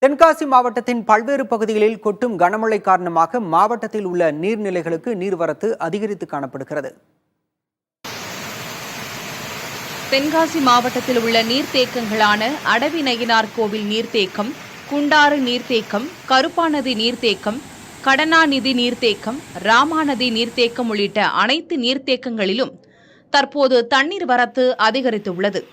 தென்காசி மாவட்டத்தின் பல்வேறு பகுதிகளில் கொட்டும் கனமழை காரணமாக மாவட்டத்தில் உள்ள நீர்நிலைகளுக்கு நீர்வரத்து அதிகரித்து காணப்படுகிறது. தென்காசி மாவட்டத்தில் உள்ள நீர்த்தேக்கங்களான அடவி நயினார் கோவில் நீர்த்தேக்கம், குண்டாறு நீர்த்தேக்கம், கருப்பாநதி நீர்த்தேக்கம், கடனாநிதி நீர்த்தேக்கம், ராமாநதி நீர்த்தேக்கம் உள்ளிட்ட அனைத்து நீர்த்தேக்கங்களிலும் தற்போது தண்ணீர் வரத்து அதிகரித்துள்ளது.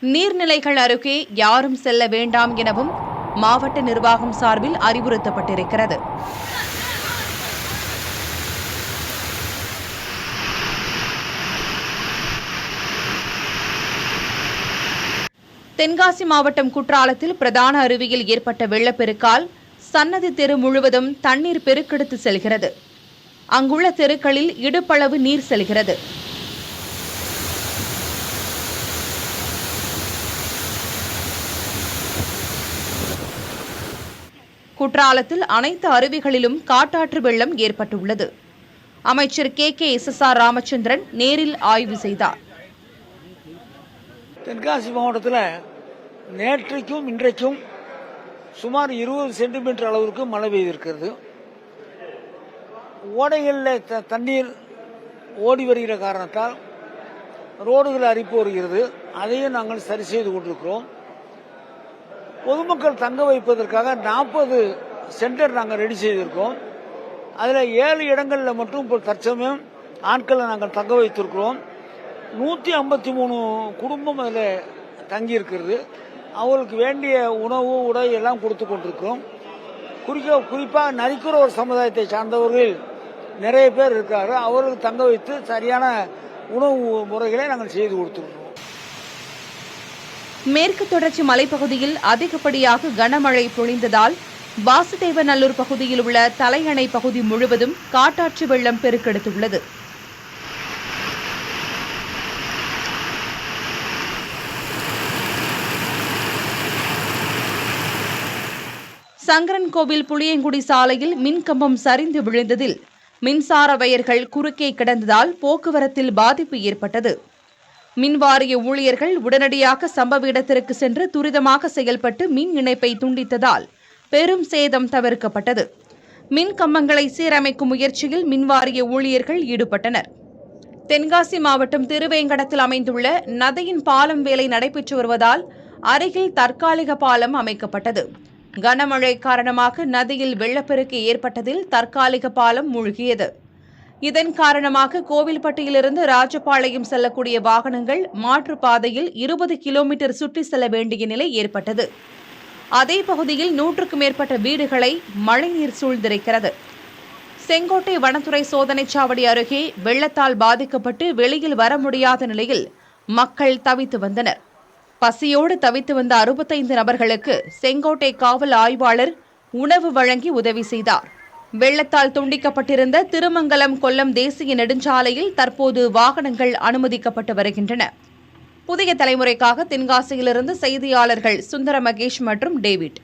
நீர்நிலைகள் அருகே யாரும் செல்ல வேண்டாம் எனவும் மாவட்ட நிர்வாகம் சார்பில் அறிவுறுத்தப்பட்டிருக்கிறது. தென்காசி மாவட்டம் குற்றாலத்தில் பிரதான அருவியில் ஏற்பட்ட வெள்ளப்பெருக்கால் சன்னதி தெரு முழுவதும் தண்ணீர் பெருக்கெடுத்து செல்கிறது. அங்குள்ள தெருக்களில் இடுப்பளவு நீர் செல்கிறது. குற்றாலத்தில் அனைத்து அருவிகளிலும் காட்டாற்று வெள்ளம் ஏற்பட்டுள்ளது. அமைச்சர் KK.SSR ராமச்சந்திரன் நேரில் ஆய்வு செய்தார். தென்காசி மாவட்டத்தில் நேற்றைக்கும் இன்றைக்கும் சுமார் 20 சென்டிமீட்டர் அளவிற்கு மழை பெய்திருக்கிறது. ஓடைகளில் தண்ணீர் ஓடி வருகிற காரணத்தால் ரோடுகள் அரிப்பு வருகிறது. அதையும் நாங்கள் சரி செய்து கொண்டிருக்கிறோம். பொதுமக்கள் தங்க வைப்பதற்காக 40 சென்டர் நாங்கள் ரெடி செய்திருக்கோம். அதில் 7 இடங்களில் மட்டும் இப்போ தற்சமயம் ஆட்களை நாங்கள் தங்க வைத்திருக்கிறோம். 153 குடும்பம் அதில் தங்கி இருக்கிறது. அவர்களுக்கு வேண்டிய உணவு உடை எல்லாம் கொடுத்து கொண்டிருக்கிறோம். குறிப்பாக நரிக்குற ஒரு சமுதாயத்தை சார்ந்தவர்கள் நிறைய பேர் இருக்காரு. அவர்களுக்கு தங்க வைத்து சரியான உணவு முறைகளை நாங்கள் செய்து கொடுத்துருக்கிறோம். மேற்கு தொடர்ச்சி மலைப்பகுதியில் அதிகப்படியாக கனமழை பொழிந்ததால் வாசுதேவநல்லூர் பகுதியில் உள்ள தலையணை பகுதி முழுவதும் காட்டாற்று வெள்ளம் பெருக்கெடுத்துள்ளது. சங்கரன்கோவில் புளியங்குடி சாலையில் மின்கம்பம் சரிந்து விழுந்ததில் மின்சார வயர்கள் குறுக்கே கிடந்ததால் போக்குவரத்தில் பாதிப்பு ஏற்பட்டது. மின்வாரிய ஊழியர்கள் உடனடியாக சம்பவ இடத்திற்கு சென்று துரிதமாக செயல்பட்டு மின் இணைப்பை துண்டித்ததால் பெரும் சேதம் தவிர்க்கப்பட்டது. மின் கம்பங்களை சீரமைக்கும் முயற்சியில் மின்வாரிய ஊழியர்கள் ஈடுபட்டனர். தென்காசி மாவட்டம் திருவேங்கடத்தில் அமைந்துள்ள நதியின் பாலம் வேலை நடைபெற்று வருவதால் அருகில் தற்காலிக பாலம் அமைக்கப்பட்டது. கனமழை காரணமாக நதியில் வெள்ளப்பெருக்கு ஏற்பட்டதில் தற்காலிக பாலம் மூழ்கியது. இதன் காரணமாக கோவில்பட்டியிலிருந்து ராஜபாளையம் செல்லக்கூடிய வாகனங்கள் மாற்றுப்பாதையில் 20 கிலோமீட்டர் சுற்றி செல்ல வேண்டிய நிலை ஏற்பட்டது. அதே பகுதியில் 100க்கும் மேற்பட்ட வீடுகளை மழைநீர் சூழ்ந்திருக்கிறது. செங்கோட்டை வனத்துறை சோதனைச் சாவடி அருகே வெள்ளத்தால் பாதிக்கப்பட்டு வெளியில் வர முடியாத நிலையில் மக்கள் தவித்து வந்தனர். பசியோடு தவித்து வந்த 65 நபர்களுக்கு செங்கோட்டை காவல் ஆய்வாளர் உணவு வழங்கி உதவி செய்தார். வெள்ளத்தால் துண்டிக்கப்பட்டிருந்த திருமங்கலம் கொல்லம் தேசிய நெடுஞ்சாலையில் தற்போது வாகனங்கள் அனுமதிக்கப்பட்டு வருகின்றன. புதிய தலைமுறைக்காக தென்காசியிலிருந்து செய்தியாளர்கள் சுந்தர மகேஷ் மற்றும் டேவிட்.